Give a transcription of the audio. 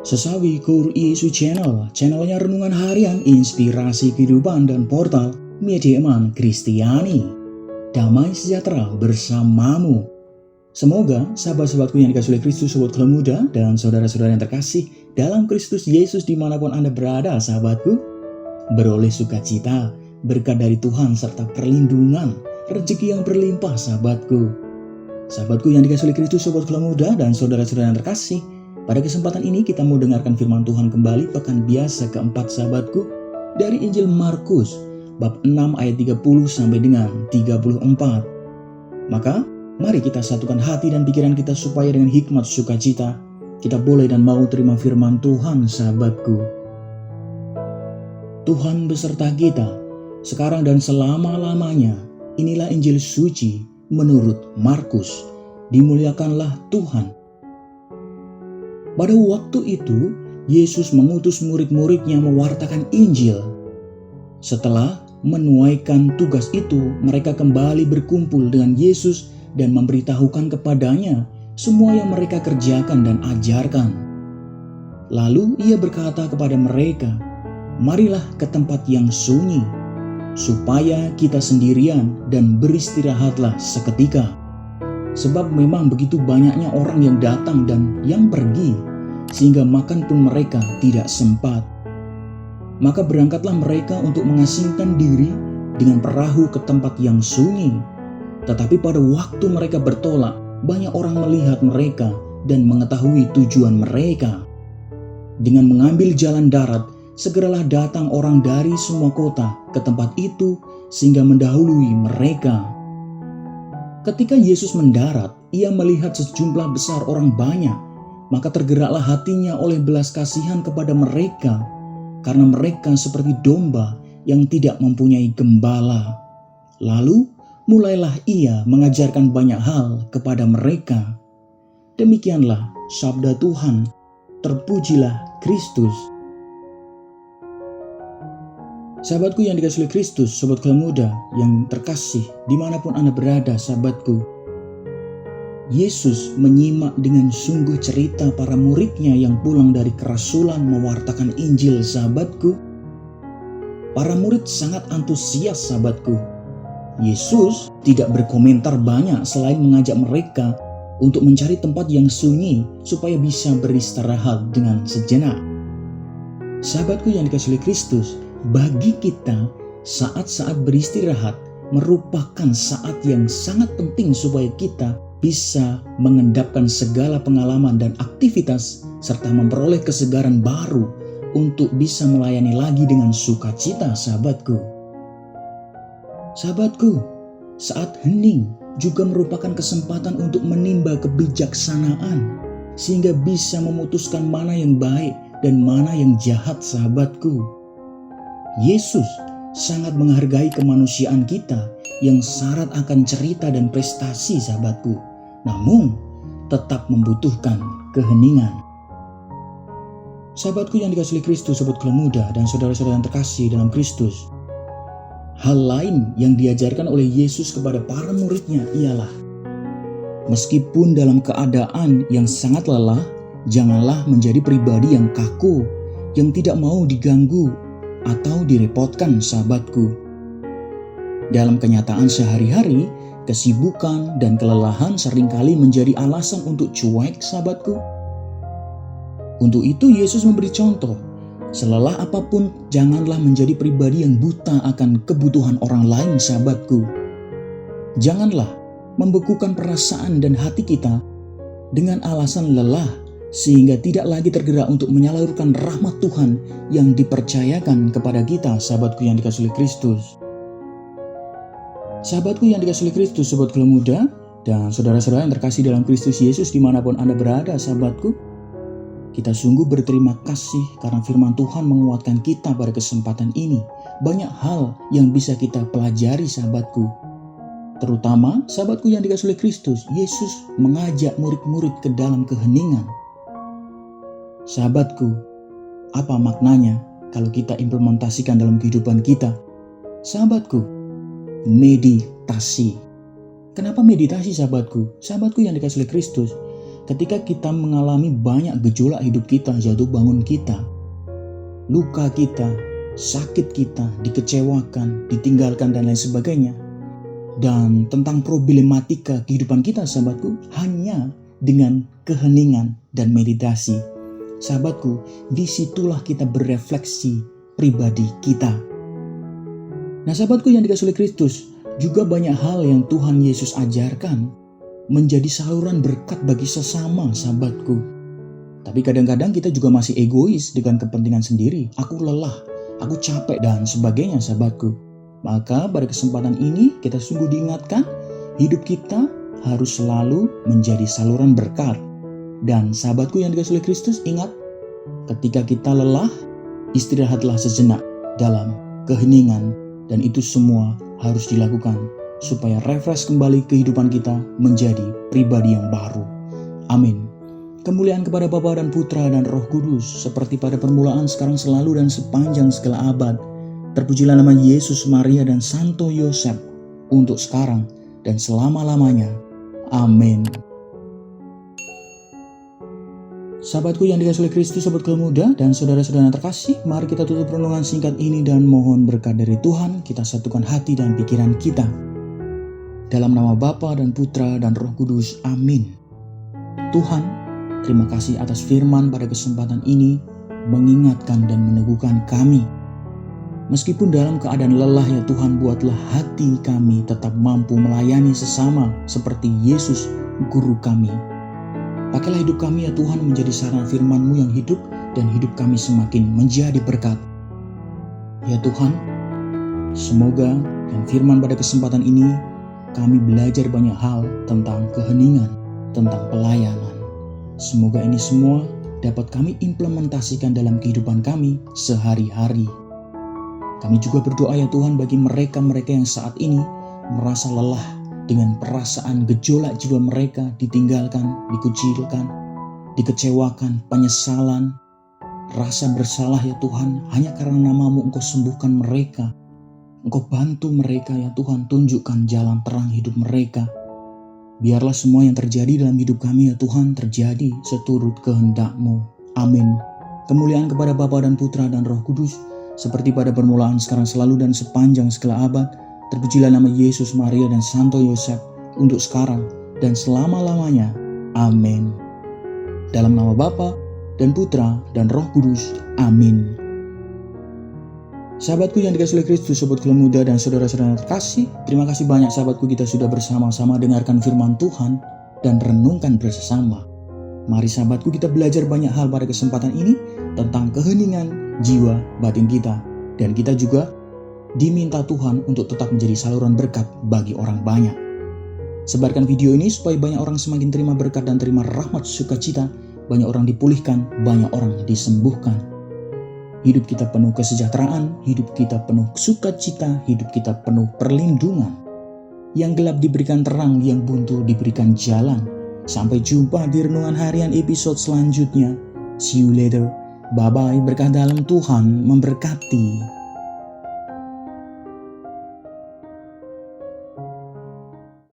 Sesawi Kur Yesus channelnya renungan harian, inspirasi kehidupan dan portal media iman Kristiani. Damai sejahtera bersamamu. Semoga sahabat-sahabatku yang dikasihi oleh Kristus, sobat Keluarga Muda, dan saudara-saudara yang terkasih dalam Kristus Yesus dimanapun Anda berada, sahabatku, beroleh sukacita, berkat dari Tuhan serta perlindungan, rezeki yang berlimpah, sahabatku. Sahabatku yang dikasihi oleh Kristus, sobat Keluarga Muda, dan saudara-saudara yang terkasih, pada kesempatan ini kita mau dengarkan firman Tuhan kembali pekan biasa keempat, sahabatku, dari Injil Markus bab 6 ayat 30 sampai dengan 34. Maka mari kita satukan hati dan pikiran kita supaya dengan hikmat sukacita kita boleh dan mau terima firman Tuhan, sahabatku. Tuhan beserta kita sekarang dan selama-lamanya. Inilah Injil suci menurut Markus. Dimuliakanlah Tuhan. Pada waktu itu, Yesus mengutus murid-muridnya mewartakan Injil. Setelah menuaikan tugas itu, mereka kembali berkumpul dengan Yesus dan memberitahukan kepadanya semua yang mereka kerjakan dan ajarkan. Lalu ia berkata kepada mereka, "Marilah ke tempat yang sunyi, supaya kita sendirian dan beristirahatlah seketika. Sebab memang begitu banyaknya orang yang datang dan yang pergi, sehingga makan pun mereka tidak sempat." Maka berangkatlah mereka untuk mengasingkan diri dengan perahu ke tempat yang sunyi. Tetapi pada waktu mereka bertolak, banyak orang melihat mereka dan mengetahui tujuan mereka. Dengan mengambil jalan darat, segeralah datang orang dari semua kota ke tempat itu sehingga mendahului mereka. Ketika Yesus mendarat, ia melihat sejumlah besar orang banyak, maka tergeraklah hatinya oleh belas kasihan kepada mereka, karena mereka seperti domba yang tidak mempunyai gembala. Lalu mulailah ia mengajarkan banyak hal kepada mereka. Demikianlah sabda Tuhan. Terpujilah Kristus. Sahabatku yang dikasihi oleh Kristus, sobat Keluarga Muda yang terkasih dimanapun Anda berada, sahabatku, Yesus menyimak dengan sungguh cerita para muridnya yang pulang dari kerasulan mewartakan Injil, sahabatku. Para murid sangat antusias, sahabatku. Yesus tidak berkomentar banyak selain mengajak mereka untuk mencari tempat yang sunyi supaya bisa beristirahat dengan sejenak. Sahabatku yang dikasihi oleh Kristus, bagi kita saat-saat beristirahat merupakan saat yang sangat penting supaya kita bisa mengendapkan segala pengalaman dan aktivitas serta memperoleh kesegaran baru untuk bisa melayani lagi dengan sukacita, sahabatku. Sahabatku, saat hening juga merupakan kesempatan untuk menimba kebijaksanaan sehingga bisa memutuskan mana yang baik dan mana yang jahat, sahabatku. Yesus sangat menghargai kemanusiaan kita yang syarat akan cerita dan prestasi, sahabatku, namun tetap membutuhkan keheningan. Sahabatku yang dikasihi Kristus, sobat Keluarga Muda, dan saudara-saudara yang terkasih dalam Kristus, hal lain yang diajarkan oleh Yesus kepada para muridnya ialah, meskipun dalam keadaan yang sangat lelah, janganlah menjadi pribadi yang kaku, yang tidak mau diganggu atau direpotkan, sahabatku. Dalam kenyataan sehari-hari, kesibukan dan kelelahan seringkali menjadi alasan untuk cuek, sahabatku. Untuk itu Yesus memberi contoh, selelah apapun janganlah menjadi pribadi yang buta akan kebutuhan orang lain, sahabatku. Janganlah membekukan perasaan dan hati kita dengan alasan lelah, sehingga tidak lagi tergerak untuk menyalurkan rahmat Tuhan yang dipercayakan kepada kita, sahabatku yang dikasihi oleh Kristus. Sahabatku yang dikasihi oleh Kristus, sobat Keluarga Muda, dan saudara-saudara yang terkasih dalam Kristus Yesus dimanapun Anda berada, sahabatku, kita sungguh berterima kasih karena firman Tuhan menguatkan kita pada kesempatan ini. Banyak hal yang bisa kita pelajari, sahabatku. Terutama sahabatku yang dikasihi oleh Kristus, Yesus mengajak murid-murid ke dalam keheningan. Sahabatku, apa maknanya kalau kita implementasikan dalam kehidupan kita? Sahabatku, meditasi. Kenapa meditasi, sahabatku? Sahabatku yang dikasihi oleh Kristus, ketika kita mengalami banyak gejolak hidup kita, jatuh bangun kita, luka kita, sakit kita, dikecewakan, ditinggalkan dan lain sebagainya, dan tentang problematika kehidupan kita sahabatku, hanya dengan keheningan dan meditasi, sahabatku, disitulah kita berefleksi pribadi kita. Nah sahabatku yang dikasihi oleh Kristus, juga banyak hal yang Tuhan Yesus ajarkan menjadi saluran berkat bagi sesama sahabatku. Tapi kadang-kadang kita juga masih egois dengan kepentingan sendiri. Aku lelah, aku capek dan sebagainya sahabatku. Maka pada kesempatan ini kita sungguh diingatkan, hidup kita harus selalu menjadi saluran berkat. Dan sahabatku yang dikasihi oleh Kristus, ingat, ketika kita lelah, istirahatlah sejenak dalam keheningan, dan itu semua harus dilakukan supaya refresh kembali kehidupan kita menjadi pribadi yang baru. Amin. Kemuliaan kepada Bapa dan Putra dan Roh Kudus, seperti pada permulaan, sekarang, selalu, dan sepanjang segala abad. Terpujilah nama Yesus, Maria, dan Santo Yosef, untuk sekarang dan selama-lamanya. Amin. Sahabatku yang dikasihi oleh Kristus, sobat Keluarga Muda dan saudara-saudara yang terkasih, mari kita tutup renungan singkat ini dan mohon berkat dari Tuhan. Kita satukan hati dan pikiran kita. Dalam nama Bapa dan Putra dan Roh Kudus. Amin. Tuhan, terima kasih atas firman pada kesempatan ini mengingatkan dan meneguhkan kami. Meskipun dalam keadaan lelah ya Tuhan, buatlah hati kami tetap mampu melayani sesama seperti Yesus, Guru kami. Pakailah hidup kami ya Tuhan menjadi sarana firman-Mu yang hidup, dan hidup kami semakin menjadi berkat. Ya Tuhan, semoga yang firman pada kesempatan ini kami belajar banyak hal tentang keheningan, tentang pelayanan. Semoga ini semua dapat kami implementasikan dalam kehidupan kami sehari-hari. Kami juga berdoa ya Tuhan bagi mereka-mereka yang saat ini merasa lelah dengan perasaan gejolak jiwa mereka, ditinggalkan, dikucilkan, dikecewakan, penyesalan, rasa bersalah ya Tuhan, hanya karena nama-Mu Engkau sembuhkan mereka. Engkau bantu mereka ya Tuhan, tunjukkan jalan terang hidup mereka. Biarlah semua yang terjadi dalam hidup kami ya Tuhan terjadi seturut kehendak-Mu. Amin. Kemuliaan kepada Bapa dan Putra dan Roh Kudus, seperti pada permulaan, sekarang, selalu, dan sepanjang segala abad. Terpujilah nama Yesus, Maria, dan Santo Yosef, untuk sekarang dan selama-lamanya. Amin. Dalam nama Bapa dan Putra dan Roh Kudus. Amin. Sahabatku yang dikasihi oleh Kristus, sobat Keluarga Muda dan saudara-saudara terkasih, terima kasih banyak sahabatku, kita sudah bersama-sama dengarkan firman Tuhan dan renungkan bersama. Mari sahabatku, kita belajar banyak hal pada kesempatan ini tentang keheningan jiwa batin kita, dan kita juga diminta Tuhan untuk tetap menjadi saluran berkat bagi orang banyak. Sebarkan video ini supaya banyak orang semakin terima berkat dan terima rahmat sukacita, banyak orang dipulihkan, banyak orang disembuhkan. Hidup kita penuh kesejahteraan, hidup kita penuh sukacita, hidup kita penuh perlindungan. Yang gelap diberikan terang, yang buntu diberikan jalan. Sampai jumpa di renungan harian episode selanjutnya. See you later. Bye-bye, berkah dalam Tuhan memberkati.